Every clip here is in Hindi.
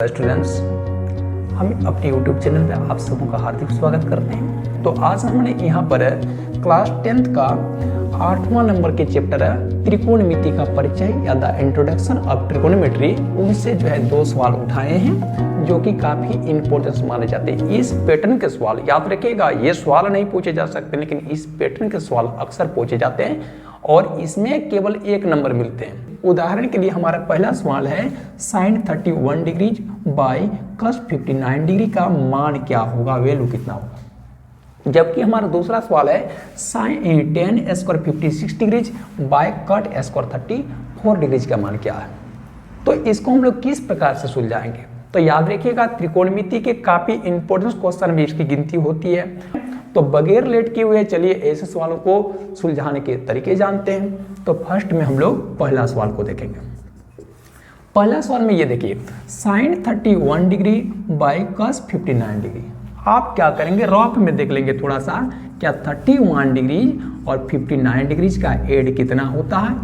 स्टूडेंट्स, हम अपने YouTube चैनल पे आप सबों का हार्दिक स्वागत करते हैं। तो आज हमने यहाँ पर क्लास 10th का 8वां नंबर के चैप्टर त्रिकोणमिति का परिचय या द इंट्रोडक्शन ऑफ ट्रिकोनोमेट्री, उनसे जो है 2 सवाल उठाए हैं जो कि काफ़ी इंपॉर्टेंट माने जाते हैं। इस पैटर्न के सवाल याद रखिएगा, ये सवाल नहीं पूछे जा सकते, लेकिन इस पैटर्न के सवाल अक्सर पूछे जाते हैं और इसमें केवल 1 नंबर मिलते हैं। उदाहरण के लिए हमारा पहला सवाल है sin 31 degrees by cos 59 degree का मान क्या होगा, वैल्यू कितना होगा। जबकि हमारा दूसरा सवाल है sin tan square 56 degrees by cot square 34 degrees का मान क्या है। तो इसको हम लोग किस प्रकार से सुलझाएंगे, तो याद रखिएगा त्रिकोणमिति के काफी इंपॉर्टेंट क्वेश्चन में इसकी गिनती होती है। तो बगैर लेट किए हुए चलिए ऐसे सवालों को सुलझाने के तरीके जानते हैं। तो फर्स्ट में हम लोग पहला सवाल को देखेंगे। पहला सवाल में ये देखिए sin 31 degree by cos 59 degree. आप क्या करेंगे, रफ में देख लेंगे थोड़ा सा, क्या 31 डिग्री और 59 डिग्रीज का एड कितना होता है,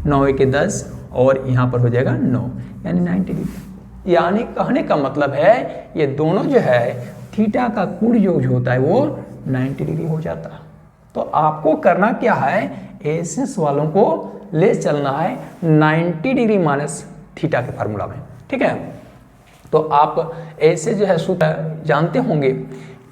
9 के 10 और यहाँ पर हो जाएगा 9 यानी 90 डिग्री। यानी कहने का मतलब है ये दोनों जो है थीटा का कुल योग जो होता है वो 90 डिग्री हो जाता है। तो आपको करना क्या है, ऐसे सवालों को ले चलना है 90 डिग्री माइनस थीटा के फार्मूला में, ठीक है। तो आप ऐसे जो है सूत्र जानते होंगे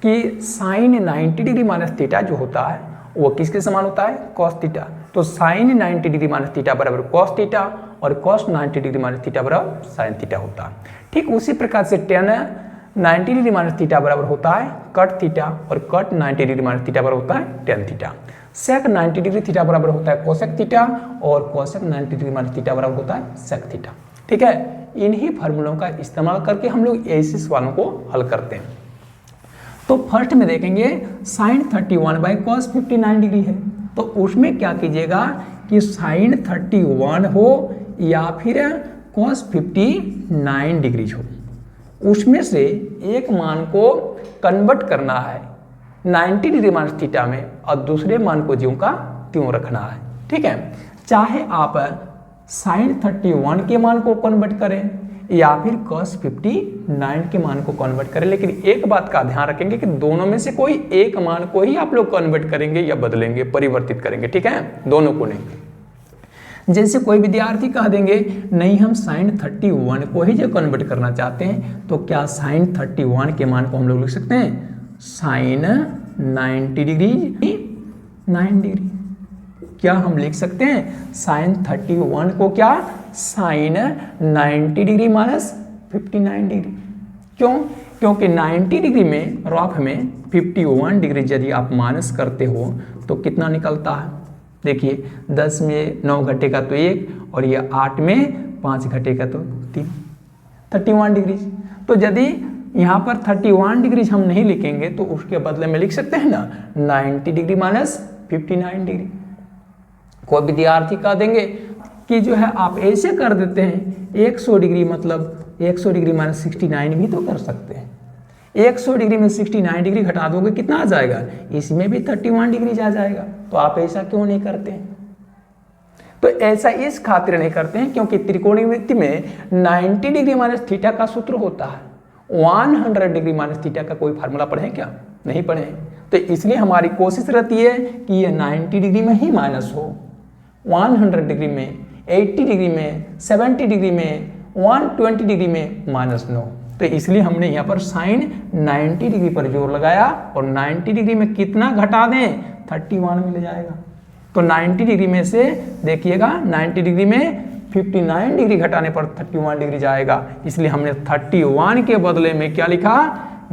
कि sin 90 डिग्री माइनस थीटा जो होता है वो किसके समान होता है, cos थीटा। तो sin 90 डिग्री माइनस थीटा बराबर cos थीटा और cos 90 डिग्री माइनस थीटा बराबर sin थीटा होता है। ठीक उसी प्रकार से tan 90 डिग्री माइनस थीटा बराबर होता है कट थीटा और कट 90 डिग्री माइनस थीटा बराबर होता है टेन थीटा। सेक 90 डिग्री थीटा बराबर होता है कोसेक थीटा और कोसेक 90 डिग्री माइनस थीटा बराबर होता है सेक थीटा, ठीक है। इन्हीं फार्मूलों का इस्तेमाल करके हम लोग ऐसे सवालों को हल करते हैं। तो फर्स्ट में देखेंगे sin 31 बाई cos 59 डिग्री है, तो उसमें क्या कीजिएगा कि sin 31 हो या फिर cos 59 डिग्री हो, उसमें से एक मान को कन्वर्ट करना है 90 डिग्री माइनस थीटा में और दूसरे मान को ज्यों का त्यों रखना है, ठीक है। चाहे आप sin 31 के मान को कन्वर्ट करें या फिर cos 59 के मान को कन्वर्ट करें, लेकिन एक बात का ध्यान रखेंगे कि दोनों में से कोई एक मान को ही आप लोग कन्वर्ट करेंगे या बदलेंगे, परिवर्तित करेंगे, ठीक है, दोनों को नहीं। जैसे कोई विद्यार्थी कह देंगे नहीं हम sin 31 को ही जो कन्वर्ट करना चाहते हैं, तो क्या sin 31 के मान को हम लोग लिख सकते हैं sin 90 डिग्री 9 डिग्री। क्या हम लिख सकते हैं sin 31 को क्या sin 90 डिग्री माइनस 59 डिग्री। क्यों, क्योंकि 90 डिग्री में रफ में 51 डिग्री यदि आप माइनस करते हो तो कितना निकलता है, देखिए 10 में 9 घटेगा तो 1 और ये 8 में 5 घटेगा तो 3, 31 डिग्री। तो यदि यहाँ पर 31 डिग्री हम नहीं लिखेंगे तो उसके बदले में लिख सकते हैं ना 90 डिग्री माइनस 59 डिग्री। कोई विद्यार्थी कह देंगे कि जो है आप ऐसे कर देते हैं 100 डिग्री, मतलब 100 डिग्री माइनस 69 भी तो कर सकते हैं। 100 डिग्री में 69 डिग्री घटा दोगे कितना आ जाएगा, इसमें भी 31 डिग्री आ जाएगा। तो आप ऐसा क्यों नहीं करते हैं, तो ऐसा इस खातिर नहीं करते हैं क्योंकि त्रिकोणमिति में 90 डिग्री माइनस थीटा का सूत्र होता है, 100 डिग्री माइनस थीटा का कोई फार्मूला पढ़े क्या, नहीं पढ़े हैं। तो इसलिए हमारी कोशिश रहती है कि ये 90 डिग्री में ही माइनस हो, 100 डिग्री में, 80 डिग्री में, 70 डिग्री में, 120 डिग्री में माइनस न हो। तो इसलिए हमने यहाँ पर sin 90 डिग्री पर जोर लगाया और 90 डिग्री में कितना घटा दें, 31 मिल जाएगा। तो 90 डिग्री में से देखिएगा 90 डिग्री में 59 डिग्री घटाने पर 31 डिग्री जाएगा, इसलिए हमने 31 के बदले में क्या लिखा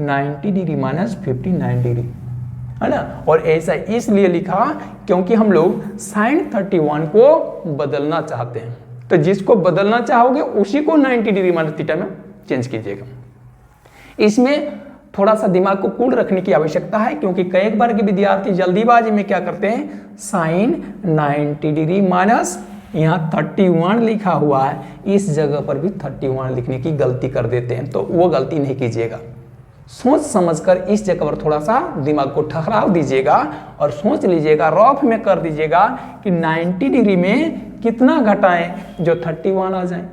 90 डिग्री माइनस 59 डिग्री, है ना। और ऐसा इसलिए लिखा क्योंकि हम लोग sin 31 को बदलना चाहते हैं। तो जिसको बदलना चाहोगे उसी को 90 डिग्री माइनस थीटा में चेंज कीजिएगा। इसमें थोड़ा सा दिमाग को कूल रखने की आवश्यकता है क्योंकि कई बार के विद्यार्थी जल्दीबाजी में क्या करते हैं sin 90 डिग्री माइनस यहाँ 31 लिखा हुआ है, इस जगह पर भी 31 लिखने की गलती कर देते हैं। तो वो गलती नहीं कीजिएगा, सोच समझकर इस जगह पर थोड़ा सा दिमाग को ठहराव दीजिएगा और सोच लीजिएगा, रफ में कर दीजिएगा कि 90 डिग्री में कितना घटाएं जो 31 आ जाए।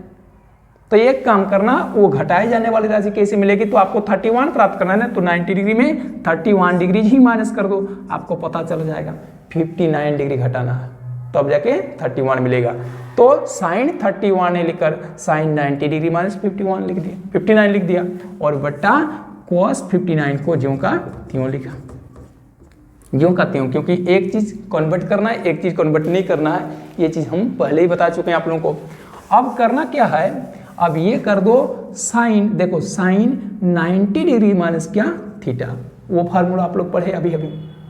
तो तो एक काम करना, वो घटाए जाने वाली राशि कैसे मिलेगी, तो आपको 31 प्राप्त करना है ना, तो 90 डिग्री में 31 डिग्री ही माइनस कर दो, आपको पता चल जाएगा 59 डिग्री घटाना है, तो अब जाके 31 मिलेगा। तो साइन 31 है लिखकर साइन 90 डिग्री माइनस 51 लिख दिया, 59 लिख दिया, और बट्टा cos 59 को ज्यों का त्यों लिखा, ज्यों का त्यों, क्योंकि एक चीज कन्वर्ट करना है, एक चीज कन्वर्ट नहीं करना है, ये चीज हम पहले ही बता चुके हैं आप लोगों को। अब करना क्या है, अब ये कर दो साइन, देखो साइन 90 डिग्री माइनस क्या थीटा, वो फार्मूला आप लोग पढ़े अभी अभी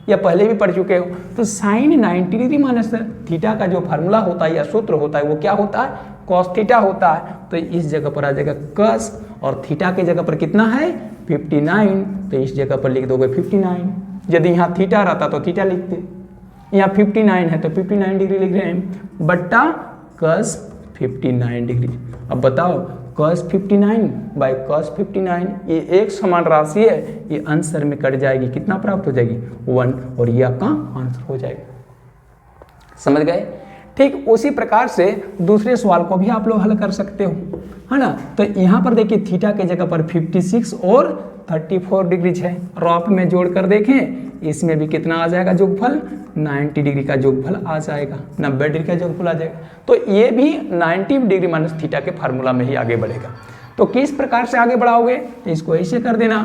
या पहले भी पढ़ चुके हो। तो साइन 90 डिग्री माइनस थीटा का जो फार्मूला होता है या सूत्र होता है वो क्या होता है, कॉस थीटा होता है। तो इस जगह पर आ जाएगा कस, और थीटा के जगह पर कितना है 59, तो इस जगह पर लिख दोगे 59। यदि यहाँ थीटा रहता तो थीटा लिखते, यहाँ 59 है तो 59 डिग्री लिख रहे हैं, बट्टा कस 59 डिग्री। अब बताओ cos 59 बाई cos 59, ये एक समान राशि है, ये आंसर में कट जाएगी, कितना प्राप्त हो जाएगी 1, और ये आपका आंसर हो जाएगा। समझ गए? ठीक उसी प्रकार से दूसरे सवाल को भी आप लोग हल कर सकते हो, है ना। तो यहाँ पर देखिए थीटा के जगह पर 56 और 34 डिग्री है, रॉप में जोड़ कर देखें, इसमें भी कितना आ जाएगा जोगफल, 90 डिग्री का जोगफल आ जाएगा, 90 डिग्री का जोगफल आ जाएगा। तो ये भी 90 डिग्री माइनस थीटा के फार्मूला में ही आगे बढ़ेगा। तो किस प्रकार से आगे बढ़ाओगे, इसको ऐसे कर देना,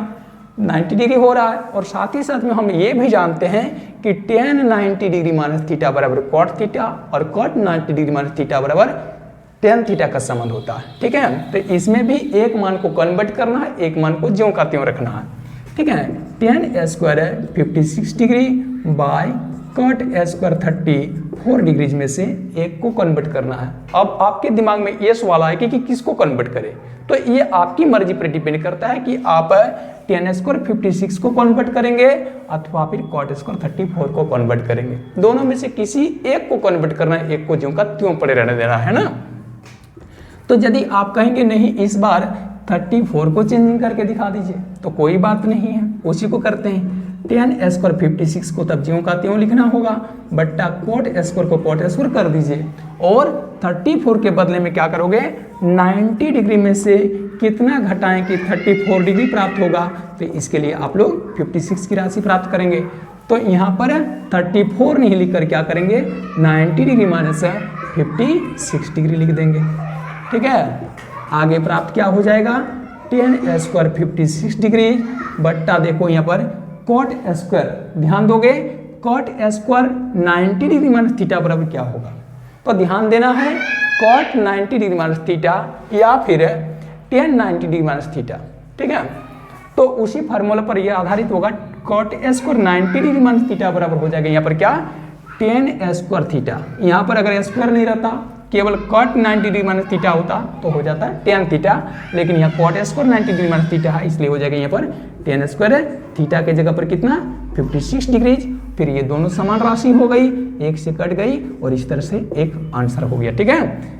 90 डिग्री हो रहा है, और साथ ही साथ में हम ये भी जानते हैं कि tan 90 डिग्री माइनस थीटा बराबर cot थीटा, और cot 90 डिग्री माइनस थीटा बराबर tan थीटा का संबंध होता है। ठीक है, तो इसमें भी एक मान को कन्वर्ट करना है, एक मान को ज्यों का त्यों रखना है। ठीक है, tan स्क्वायर है 56 degree by cot square 34 degrees में से एक को कन्वर्ट करना है। अब आपके दिमाग में ये सवाल आए कि किसको कन्वर्ट करें, तो ये आपकी मर्जी पर डिपेंड करता है कि आप tan स्क्वायर 56 को कन्वर्ट करेंगे अथवा फिर cot स्क्वायर 34 को कन्वर्ट करेंगे। दोनों में से किसी एक को कन्वर्ट करना है, एक को ज्यों का त्यों पड़े रहने देना है ना। तो यदि आप कहेंगे नहीं इस बार 34 को चेंजिंग करके दिखा दीजिए, तो कोई बात नहीं है, उसी को करते हैं। tan स्क्वायर 56 को तब ज्यों का त्यों लिखना होगा, बट्टा cot स्क्वायर को cot स्क्वायर कर दीजिए, और 34 के बदले में क्या करोगे, 90 डिग्री में से कितना घटाएं कि 34 डिग्री प्राप्त होगा, तो इसके लिए आप लोग 56 की राशि प्राप्त करेंगे। तो यहाँ पर 34 नहीं लिख कर क्या करेंगे, 90 डिग्री माइनस 56 डिग्री लिख देंगे। ठीक है, आगे प्राप्त क्या हो जाएगा, tan स्क्वायर 56 डिग्री बट्टा देखो यहाँ पर cot स्क्वायर, ध्यान दोगे cot square 90 degree minus theta बराबर क्या होगा, तो ध्यान देना है cot 90 डिग्री माइनस थीटा या फिर tan 90 डिग्री माइनस थीटा। ठीक है, तो उसी फार्मूला पर यह आधारित होगा, cot square 90 degree minus theta बराबर हो जाएगा यहाँ पर क्या, tan स्क्वायर थीटा। यहाँ पर अगर स्क्वायर नहीं रहता, केवल cot 90 डिग्री माइनस थीटा होता तो हो जाता है tan थीटा, लेकिन यहाँ cot square 90 degree minus theta है, इसलिए हो जाएगा यहाँ पर tan स्क्वायर थीटा के जगह पर कितना 56 डिग्री। फिर ये दोनों समान राशि हो गई, एक से कट गई, और इस तरह से एक आंसर हो गया। ठीक है,